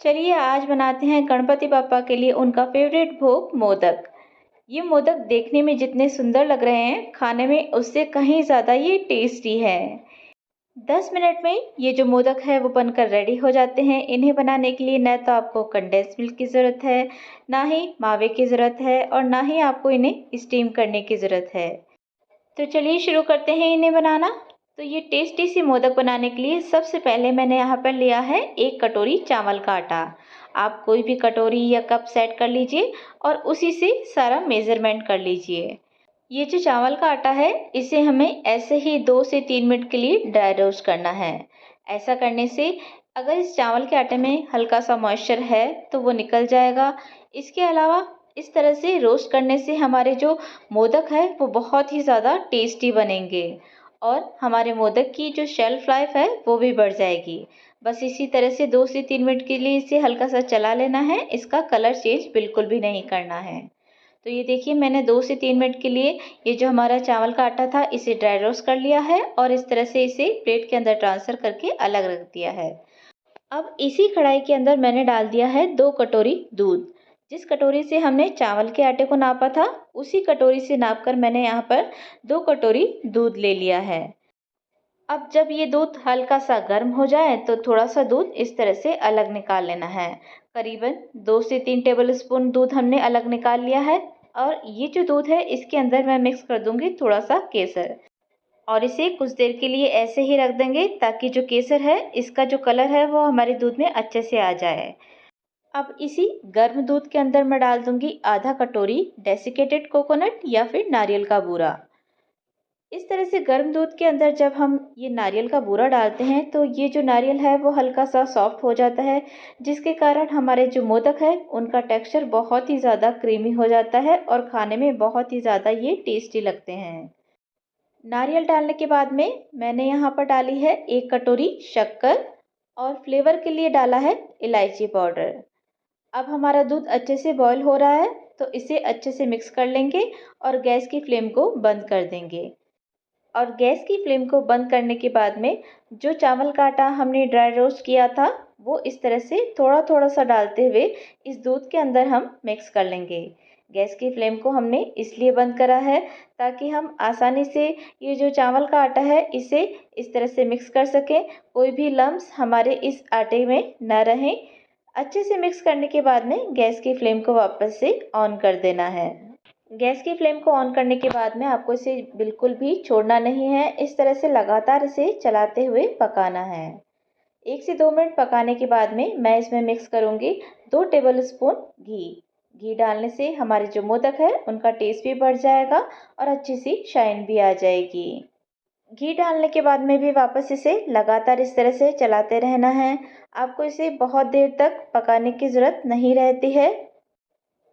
चलिए आज बनाते हैं गणपति बाप्पा के लिए उनका फेवरेट भोग मोदक। ये मोदक देखने में जितने सुंदर लग रहे हैं, खाने में उससे कहीं ज़्यादा ये टेस्टी है। 10 मिनट में ये जो मोदक है वो बनकर रेडी हो जाते हैं। इन्हें बनाने के लिए न तो आपको कंडेंस मिल्क की ज़रूरत है, ना ही मावे की ज़रूरत है और ना ही आपको इन्हें स्टीम करने की ज़रूरत है। तो चलिए शुरू करते हैं इन्हें बनाना। तो ये टेस्टी सी मोदक बनाने के लिए सबसे पहले मैंने यहाँ पर लिया है 1 कटोरी चावल का आटा। आप कोई भी कटोरी या कप सेट कर लीजिए और उसी से सारा मेज़रमेंट कर लीजिए। ये जो चावल का आटा है इसे हमें ऐसे ही 2 से 3 मिनट के लिए ड्राई रोस्ट करना है। ऐसा करने से अगर इस चावल के आटे में हल्का सा मॉइस्चर है तो वो निकल जाएगा। इसके अलावा इस तरह से रोस्ट करने से हमारे जो मोदक है वो बहुत ही ज़्यादा टेस्टी बनेंगे और हमारे मोदक की जो शेल्फ लाइफ है वो भी बढ़ जाएगी। बस इसी तरह से 2 से 3 मिनट के लिए इसे हल्का सा चला लेना है। इसका कलर चेंज बिल्कुल भी नहीं करना है। तो ये देखिए मैंने 2 से 3 मिनट के लिए ये जो हमारा चावल का आटा था इसे ड्राई रोस्ट कर लिया है और इस तरह से इसे प्लेट के अंदर ट्रांसफ़र करके अलग रख दिया है। अब इसी कढ़ाई के अंदर मैंने डाल दिया है 2 कटोरी दूध। जिस कटोरी से हमने चावल के आटे को नापा था उसी कटोरी से नापकर मैंने यहाँ पर 2 कटोरी दूध ले लिया है। अब जब ये दूध हल्का सा गर्म हो जाए तो थोड़ा सा दूध इस तरह से अलग निकाल लेना है। करीबन 2 से 3 टेबलस्पून दूध हमने अलग निकाल लिया है और ये जो दूध है इसके अंदर मैं मिक्स कर दूंगी थोड़ा सा केसर और इसे कुछ देर के लिए ऐसे ही रख देंगे ताकि जो केसर है इसका जो कलर है वो हमारे दूध में अच्छे से आ जाए। अब इसी गर्म दूध के अंदर मैं डाल दूंगी आधा कटोरी डेसिकेटेड कोकोनट या फिर नारियल का बूरा। इस तरह से गर्म दूध के अंदर जब हम ये नारियल का बूरा डालते हैं तो ये जो नारियल है वो हल्का सा सॉफ्ट हो जाता है, जिसके कारण हमारे जो मोदक है उनका टेक्सचर बहुत ही ज़्यादा क्रीमी हो जाता है और खाने में बहुत ही ज़्यादा ये टेस्टी लगते हैं। नारियल डालने के बाद में मैंने यहाँ पर डाली है 1 कटोरी शक्कर और फ्लेवर के लिए डाला है इलायची पाउडर। अब हमारा दूध अच्छे से बॉईल हो रहा है तो इसे अच्छे से मिक्स कर लेंगे और गैस की फ्लेम को बंद कर देंगे। और गैस की फ्लेम को बंद करने के बाद में जो चावल का आटा हमने ड्राई रोस्ट किया था वो इस तरह से थोड़ा थोड़ा सा डालते हुए इस दूध के अंदर हम मिक्स कर लेंगे। गैस की फ्लेम को हमने इसलिए बंद करा है ताकि हम आसानी से ये जो चावल का आटा है इसे इस तरह से मिक्स कर सकें, कोई भी लम्स हमारे इस आटे में न रहें। अच्छे से मिक्स करने के बाद में गैस की फ्लेम को वापस से ऑन कर देना है। गैस की फ्लेम को ऑन करने के बाद में आपको इसे बिल्कुल भी छोड़ना नहीं है। इस तरह से लगातार इसे चलाते हुए पकाना है। 1 से 2 मिनट पकाने के बाद में मैं इसमें मिक्स करूँगी 2 टेबलस्पून घी। घी डालने से हमारे जो मोदक है उनका टेस्ट भी बढ़ जाएगा और अच्छी सी शाइन भी आ जाएगी। घी डालने के बाद में भी वापस इसे लगातार इस तरह से चलाते रहना है। आपको इसे बहुत देर तक पकाने की ज़रूरत नहीं रहती है।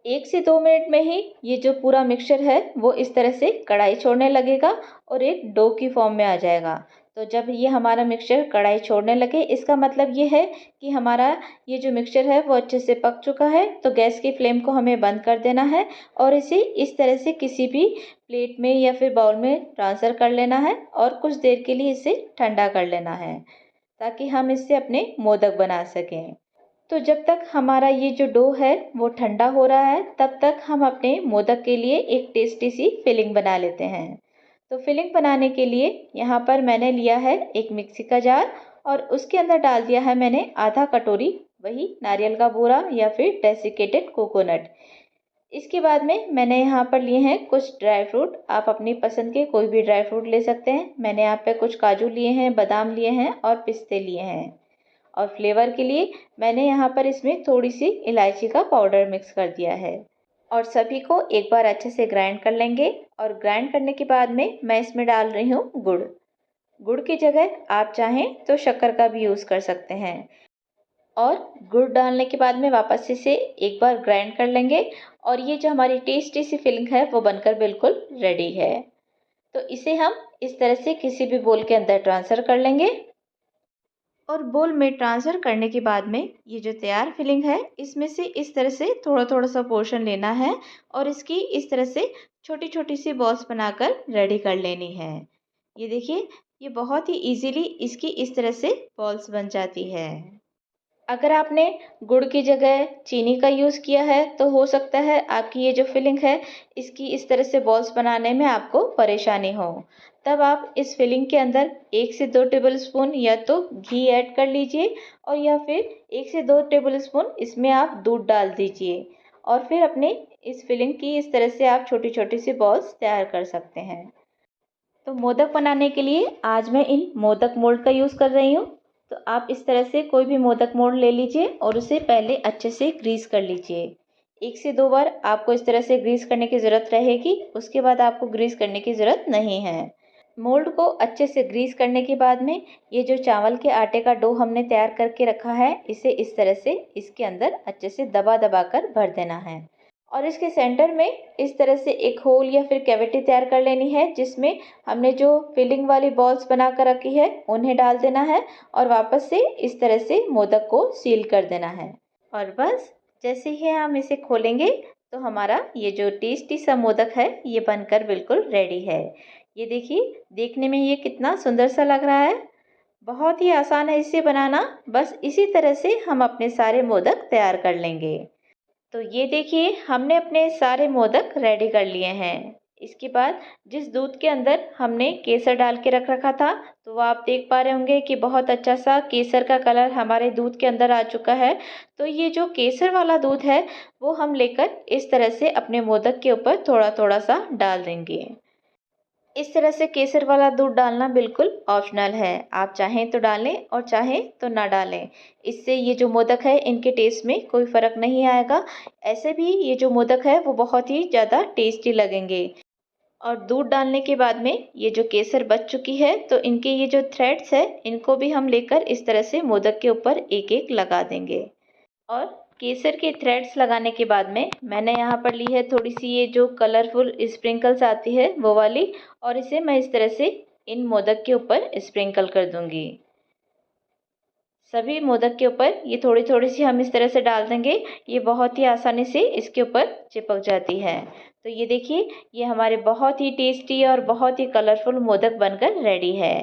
1 से 2 मिनट में ही ये जो पूरा मिक्सचर है वो इस तरह से कढ़ाई छोड़ने लगेगा और एक डो की फॉर्म में आ जाएगा। तो जब ये हमारा मिक्सचर कढ़ाई छोड़ने लगे इसका मतलब ये है कि हमारा ये जो मिक्सचर है वो अच्छे से पक चुका है। तो गैस की फ्लेम को हमें बंद कर देना है और इसे इस तरह से किसी भी प्लेट में या फिर बाउल में ट्रांसफ़र कर लेना है और कुछ देर के लिए इसे ठंडा कर लेना है ताकि हम इससे अपने मोदक बना सकें। तो जब तक हमारा ये जो डो है वो ठंडा हो रहा है तब तक हम अपने मोदक के लिए एक टेस्टी सी फिलिंग बना लेते हैं। तो फिलिंग बनाने के लिए यहाँ पर मैंने लिया है एक मिक्सी का जार और उसके अंदर डाल दिया है मैंने आधा कटोरी वही नारियल का बूरा या फिर डेसिकेटेड कोकोनट। इसके बाद में मैंने यहाँ पर लिए हैं कुछ ड्राई फ्रूट। आप अपनी पसंद के कोई भी ड्राई फ्रूट ले सकते हैं। मैंने यहाँ पे कुछ काजू लिए हैं, बादाम लिए हैं और पिस्ते लिए हैं। और फ्लेवर के लिए मैंने यहाँ पर इसमें थोड़ी सी इलायची का पाउडर मिक्स कर दिया है और सभी को एक बार अच्छे से ग्राइंड कर लेंगे। और ग्राइंड करने के बाद में मैं इसमें डाल रही हूँ गुड़। गुड़ की जगह आप चाहें तो शक्कर का भी यूज़ कर सकते हैं। और गुड़ डालने के बाद में वापस से इसे एक बार ग्राइंड कर लेंगे और ये जो हमारी टेस्टी सी फिलिंग है वो बनकर बिल्कुल रेडी है। तो इसे हम इस तरह से किसी भी बोल के अंदर ट्रांसफ़र कर लेंगे और बोल में ट्रांसफ़र करने के बाद में ये जो तैयार फिलिंग है इसमें से इस तरह से थोड़ा थोड़ा सा पोर्शन लेना है और इसकी इस तरह से छोटी छोटी सी बॉल्स बनाकर रेडी कर लेनी है। ये देखिए ये बहुत ही इजीली इसकी इस तरह से बॉल्स बन जाती है। अगर आपने गुड़ की जगह चीनी का यूज़ किया है तो हो सकता है आपकी ये जो फिलिंग है इसकी इस तरह से बॉल्स बनाने में आपको परेशानी हो। तब आप इस फिलिंग के अंदर 1 से 2 टेबलस्पून या तो घी ऐड कर लीजिए और या फिर 1 से 2 टेबलस्पून इसमें आप दूध डाल दीजिए और फिर अपने इस फिलिंग की इस तरह से आप छोटी-छोटी सी बॉल्स तैयार कर सकते हैं। तो मोदक बनाने के लिए आज मैं इन मोदक मोल्ड का यूज़ कर रही हूँ। तो आप इस तरह से कोई भी मोदक मोल्ड ले लीजिए और उसे पहले अच्छे से ग्रीस कर लीजिए। 1 से 2 बार आपको इस तरह से ग्रीस करने की ज़रूरत रहेगी, उसके बाद आपको ग्रीस करने की ज़रूरत नहीं है। मोल्ड को अच्छे से ग्रीस करने के बाद में ये जो चावल के आटे का डो हमने तैयार करके रखा है, इसे इस तरह से इसके अंदर अच्छे से दबा-दबा कर भर देना है। और इसके सेंटर में इस तरह से एक होल या फिर कैविटी तैयार कर लेनी है, जिसमें हमने जो फिलिंग वाली बॉल्स बना कर रखी है उन्हें डाल देना है और वापस से इस तरह से मोदक को सील कर देना है। और बस जैसे ही हम इसे खोलेंगे तो हमारा ये जो टेस्टी सा मोदक है ये बनकर बिल्कुल रेडी है। ये देखिए, देखने में ये कितना सुंदर सा लग रहा है। बहुत ही आसान है इसे बनाना, बस इसी तरह से हम अपने सारे मोदक तैयार कर लेंगे। तो ये देखिए, हमने अपने सारे मोदक रेडी कर लिए हैं। इसके बाद जिस दूध के अंदर हमने केसर डाल के रख रखा था, तो वो आप देख पा रहे होंगे कि बहुत अच्छा सा केसर का कलर हमारे दूध के अंदर आ चुका है। तो ये जो केसर वाला दूध है वो हम लेकर इस तरह से अपने मोदक के ऊपर थोड़ा थोड़ा सा डाल देंगे। इस तरह से केसर वाला दूध डालना बिल्कुल ऑप्शनल है। आप चाहें तो डालें और चाहें तो ना डालें। इससे ये जो मोदक है इनके टेस्ट में कोई फ़र्क नहीं आएगा। ऐसे भी ये जो मोदक है वो बहुत ही ज़्यादा टेस्टी लगेंगे। और दूध डालने के बाद में ये जो केसर बच चुकी है तो इनके ये जो थ्रेड्स है इनको भी हम लेकर इस तरह से मोदक के ऊपर एक-एक लगा देंगे। और केसर के थ्रेड्स लगाने के बाद में मैंने यहाँ पर ली है थोड़ी सी ये जो कलरफुल स्प्रिंकल्स आती है वो वाली, और इसे मैं इस तरह से इन मोदक के ऊपर स्प्रिंकल कर दूंगी। सभी मोदक के ऊपर ये थोड़ी थोड़ी सी हम इस तरह से डाल देंगे, ये बहुत ही आसानी से इसके ऊपर चिपक जाती है। तो ये देखिए, ये हमारे बहुत ही टेस्टी और बहुत ही कलरफुल मोदक बनकर रेडी है।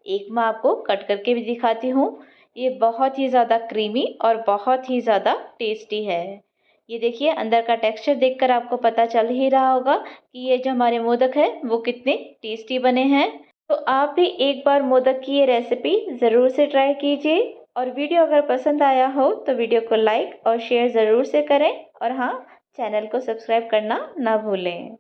एक मैं आपको कट करके भी दिखाती हूँ। ये बहुत ही ज़्यादा क्रीमी और बहुत ही ज़्यादा टेस्टी है। ये देखिए, अंदर का टेक्सचर देखकर आपको पता चल ही रहा होगा कि ये जो हमारे मोदक है वो कितने टेस्टी बने हैं। तो आप भी एक बार मोदक की ये रेसिपी ज़रूर से ट्राई कीजिए। और वीडियो अगर पसंद आया हो तो वीडियो को लाइक और शेयर ज़रूर से करें, और हाँ, चैनल को सब्सक्राइब करना ना भूलें।